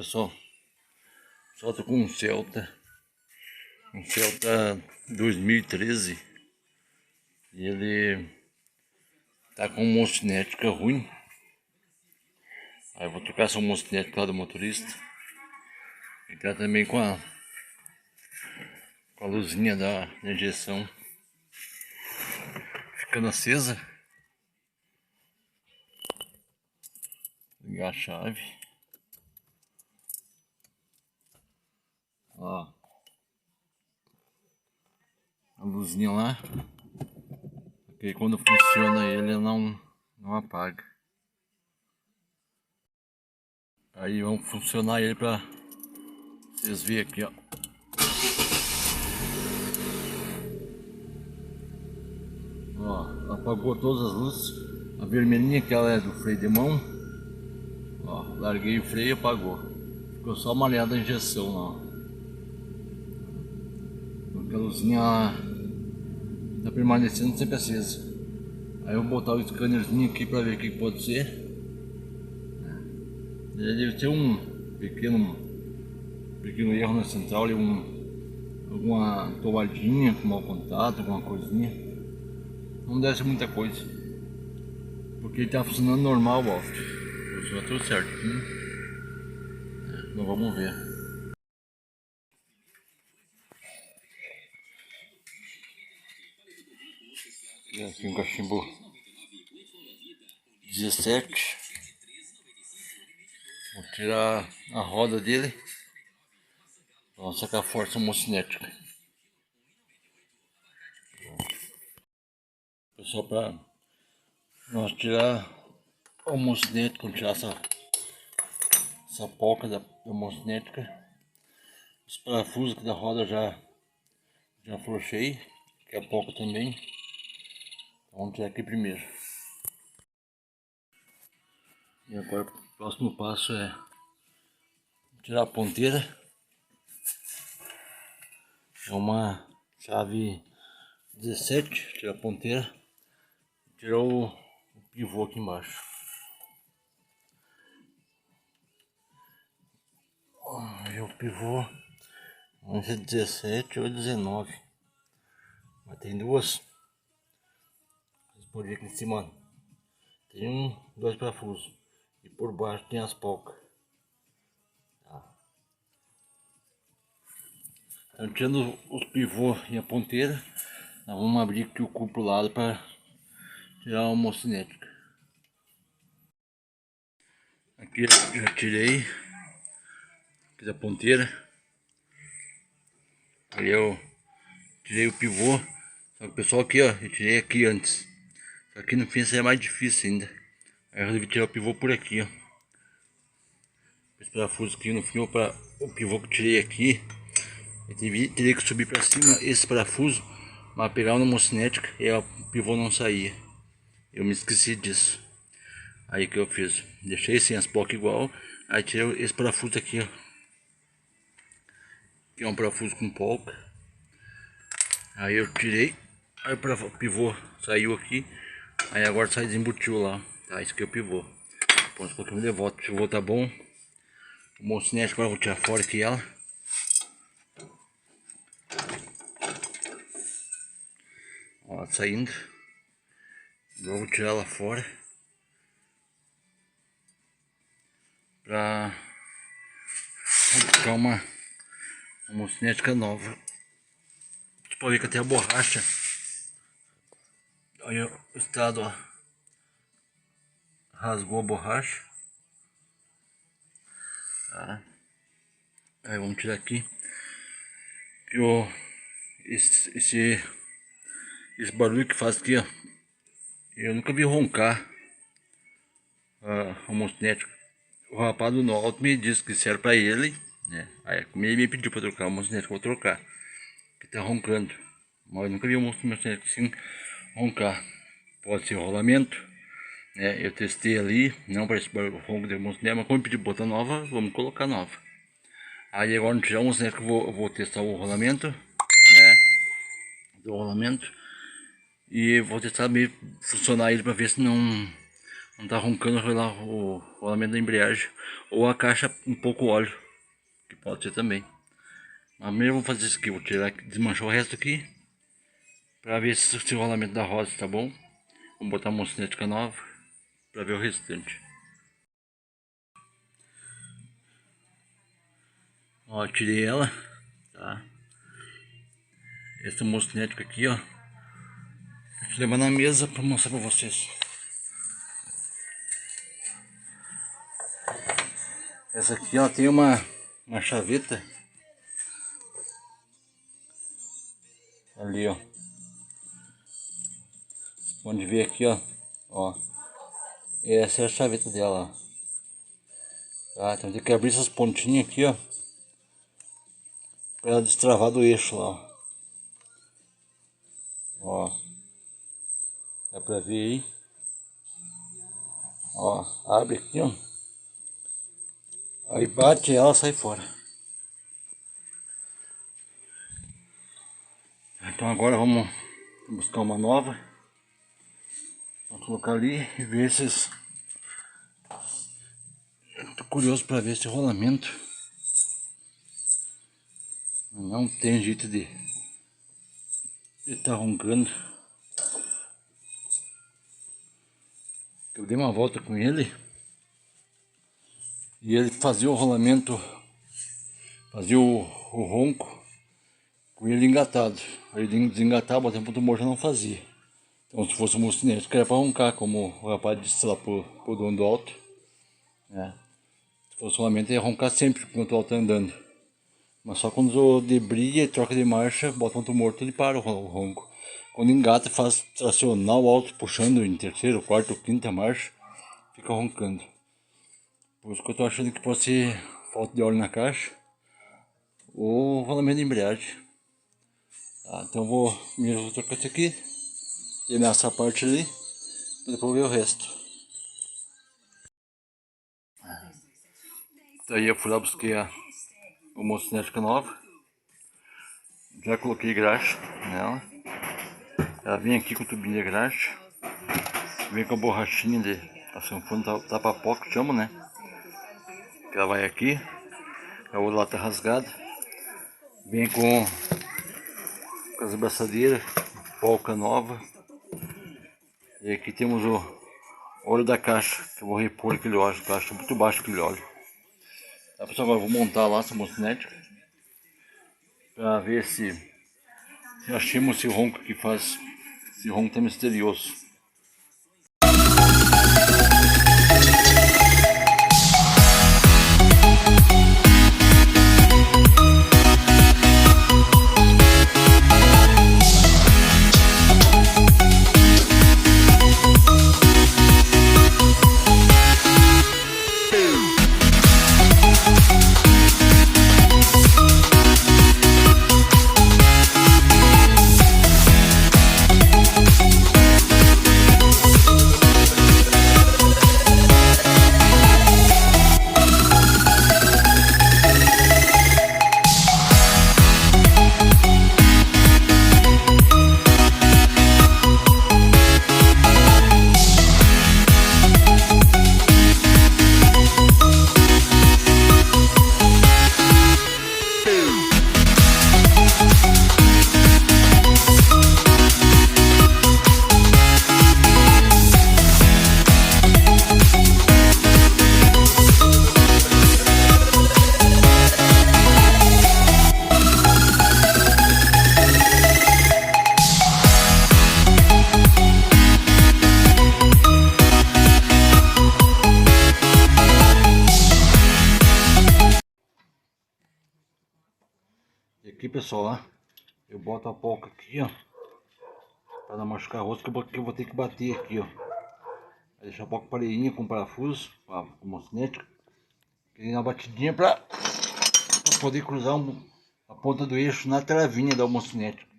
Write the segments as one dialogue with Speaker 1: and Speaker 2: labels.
Speaker 1: pessoal, só tô com um Celta 2013 e ele tá com mocinética ruim. Aí eu vou trocar essa mocinética lá do motorista e tá também com a luzinha da injeção ficando acesa. Ligar a chave. Ó, a luzinha lá, porque quando funciona ele não apaga. Aí vamos funcionar ele pra vocês verem aqui, ó. Ó, apagou todas as luzes. A vermelhinha que ela é do freio de mão. Ó, larguei o freio e apagou. Ficou só uma linha da injeção lá. A luzinha tá permanecendo sempre acesa. Aí eu vou botar o scannerzinho aqui para ver o que pode ser. Ele deve ter um pequeno erro na central, alguma toalhinha com mau contato, alguma coisinha. Não deve ser muita coisa, porque ele tá funcionando normal, ó. Funciona tudo certinho. Então vamos ver. E aqui um cachimbo 17. Vou tirar a roda dele. Vamos sacar a força mocinética. Pessoal, para nós tirar o mocinético, tirar essa polca da mocinética, os parafusos da roda já afrouxei, que a polca também. Vamos tirar aqui primeiro. E agora o próximo passo é tirar a ponteira. É uma chave 17, tirar a ponteira. Tirar o pivô aqui embaixo. E o pivô, não sei se é 17 ou 19. Mas tem duas. Vocês podem ver aqui em cima. Tem dois parafusos. E por baixo tem as polcas. Tá. Então, tirando os pivôs e a ponteira, nós vamos abrir aqui o cubo pro lado para tirar a mocinética. Aqui eu já tirei aqui da ponteira. Aí eu tirei o pivô. Só que o pessoal aqui, ó, eu tirei aqui antes. Só que no fim isso é mais difícil ainda. Aí eu resolvi tirar o pivô por aqui, ó. Esse parafuso aqui no fim, o pivô que eu tirei aqui, eu teria que subir para cima esse parafuso, mas pegar uma mocinética e o pivô não saía. Eu me esqueci disso. Aí que eu fiz? Deixei sem as polcas igual, aí tirei esse parafuso aqui, ó. Que é um parafuso com polca. Aí eu tirei, aí o pivô saiu aqui, aí agora sai desembutiu lá. Tá, esse aqui é o pivô. Pronto, um pouquinho de volta, o pivô tá bom. O mocinética agora eu vou tirar fora aqui ela. Ó, saindo. Agora eu vou tirar ela fora. Pra ficar uma mocinética nova. Você pode ver que até a borracha. Olha o estado, ó. Rasgou a borracha. Tá. Aí vamos tirar aqui. Esse barulho que faz aqui, ó. Eu nunca vi roncar a mocinética. O rapaz do Alto me disse que isso era pra ele, né? Aí ele me pediu pra trocar a mocinética, eu vou trocar. Que tá roncando. Mas eu nunca vi a mocinética assim roncar. Pode ser rolamento, né? Eu testei ali, não parece ronco de mocinética, mas como eu pedi botar nova, vamos colocar nova. Aí agora no tirar a mocinética eu vou testar o rolamento, né? Do rolamento. E vou testar meio funcionar ele para ver se não Não tá roncando o rolamento da embreagem. Ou a caixa um pouco óleo, que pode ser também. Mas primeiro eu vou fazer isso aqui, vou tirar, desmanchar o resto aqui. Pra ver se o rolamento da roda tá bom. Vamos botar a mocinética nova pra ver o restante. Ó, tirei ela, tá? Essa mocinética aqui, ó. Deixa eu levar na mesa pra mostrar pra vocês. Essa aqui, ó, tem uma chaveta ali, ó. Pode ver aqui, ó. Essa é a chaveta dela, ó. Tá, então tem que abrir essas pontinhas aqui, ó, pra ela destravar do eixo lá, ó. Dá pra ver aí. Ó, abre aqui, ó. Aí bate e ela sai fora. Então agora vamos buscar uma nova. Vou colocar ali e ver esses. Tô curioso para ver esse rolamento. Não tem jeito de tá roncando. Eu dei uma volta com ele e ele fazia o rolamento, fazia o ronco com ele engatado. Aí ele desengatava, botava ponto morto, não fazia. Então se fosse um mocinete, que era para roncar, como o rapaz disse lá pro dono do alto, né? Se fosse rolamento, ia roncar sempre enquanto o alto tá andando. Mas só quando debrilha e troca de marcha, bota ponto morto, ele para o ronco. Quando engata, faz tracionar o alto puxando em terceiro, quarto, quinta marcha, fica roncando. Por isso que eu tô achando que pode ser falta de óleo na caixa ou rolamento de embreagem. Tá, então vou trocar isso aqui, terminar essa parte ali, para depois ver o resto. Daí eu fui lá, busquei a mocinética nova, já coloquei graxa nela. Ela vem aqui com o tubinho de graxa, vem com a borrachinha de a sanfona tapa-pó que chama, né? Que ela vai aqui, a outra lá tá rasgada, vem com as abraçadeiras, polca nova. E aqui temos o óleo da caixa, que eu vou repor aquele óleo, a caixa muito baixo aquele óleo. Tá, pessoal, agora eu vou montar lá essa mocinética para ver se achamos esse ronco que faz esse ronco tão misterioso. E aqui, pessoal, ó, eu boto a polca aqui, ó, para não machucar a rosca, porque eu vou ter que bater aqui, ó. Vai deixar a polca parelhinha com parafuso, com mocinética, e na batidinha para poder cruzar a ponta do eixo na travinha da mocinética.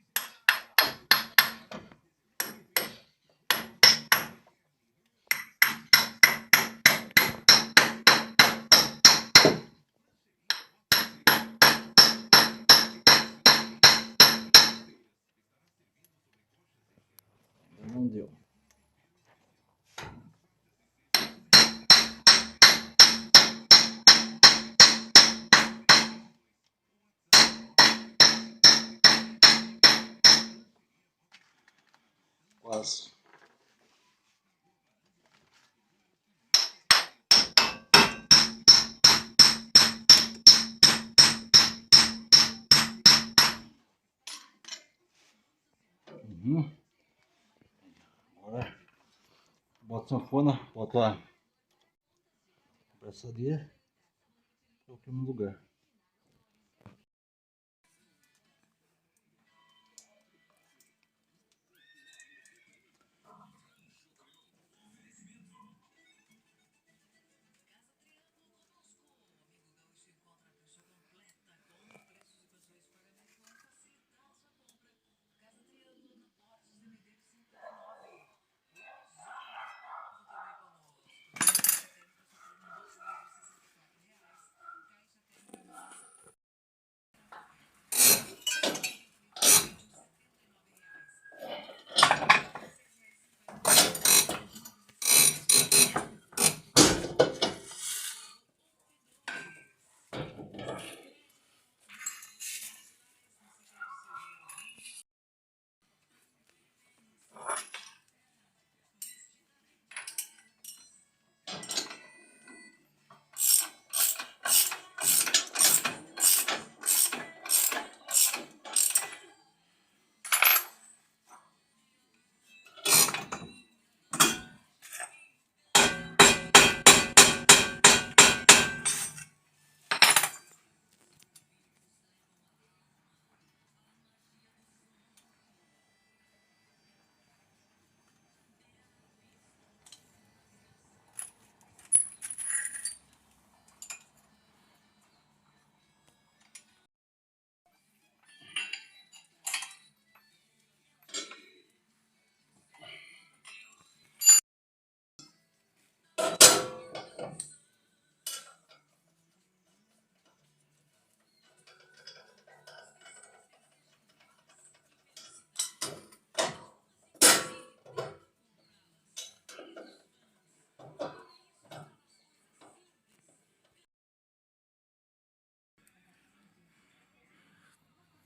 Speaker 1: Não deu. faz. Agora bota a sanfona, bota a braçadeira, coloquei no lugar.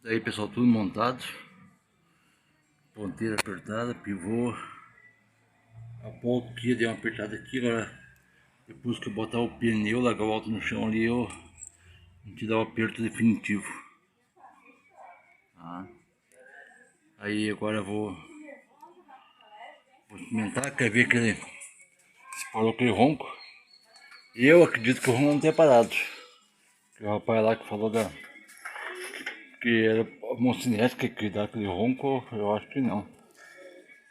Speaker 1: Daí pessoal, tudo montado, ponteira apertada, pivô, a pouco aqui, dei uma apertada aqui, agora depois que eu botar o pneu, largar o alto no chão ali, a gente dá o aperto definitivo. Tá? Aí agora eu vou experimentar, quer ver que ele parou aquele ronco. Eu acredito que o ronco não tenha parado. Que o rapaz lá que falou que era a mocinética que dá aquele ronco, eu acho que não.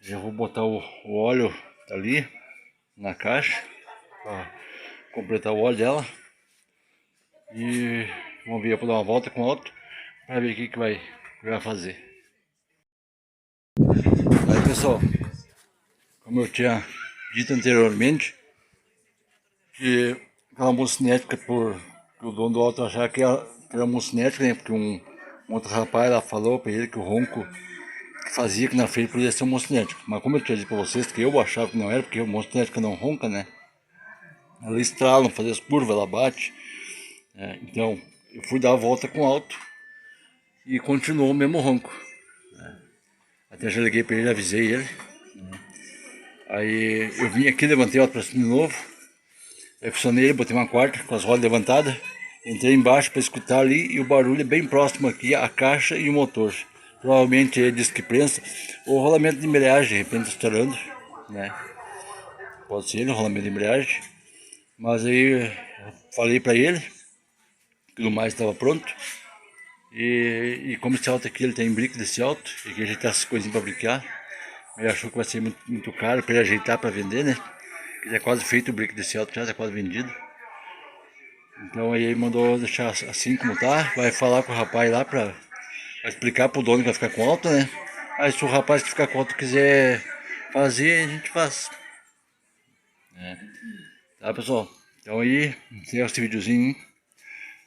Speaker 1: Já vou botar o óleo ali na caixa para completar o óleo dela. E vamos ver, vou dar uma volta com o outro para ver o que vai fazer. Aí pessoal, como eu tinha dito anteriormente, que aquela mocinética, que o dono do auto achava que era mocinética, né? Porque um outro rapaz lá falou para ele que o ronco que fazia aqui na frente podia ser um mocinética. Mas como eu tinha dito para vocês que eu achava que não era, porque o mocinética não ronca, né? Ela estrala, não faz as curvas, ela bate. Então eu fui dar a volta com o auto e continuou o mesmo ronco. Até já liguei para ele, avisei ele. Aí eu vim aqui, levantei o auto para cima de novo. Eu funcionei ele, botei uma quarta com as rodas levantadas. Entrei embaixo para escutar ali e o barulho é bem próximo aqui, a caixa e o motor. Provavelmente ele disse que prensa. O rolamento de embreagem, de repente estourando, né? Pode ser o rolamento de embreagem. Mas aí eu falei para ele, tudo mais estava pronto. E como esse auto aqui ele tem brick desse auto, e que a gente tem essas coisinhas para brincar, ele achou que vai ser muito caro para ele ajeitar para vender, né? Que já é quase feito o brick desse auto, já é quase vendido. Então aí ele mandou deixar assim como tá, vai falar com o rapaz lá para explicar pro dono que vai ficar com auto, né? Aí se o rapaz que ficar com auto quiser fazer, a gente faz. Tá pessoal? Então aí, encerro esse videozinho,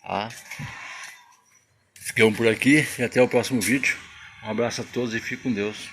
Speaker 1: tá? Ficamos por aqui e até o próximo vídeo. Um abraço a todos e fique com Deus.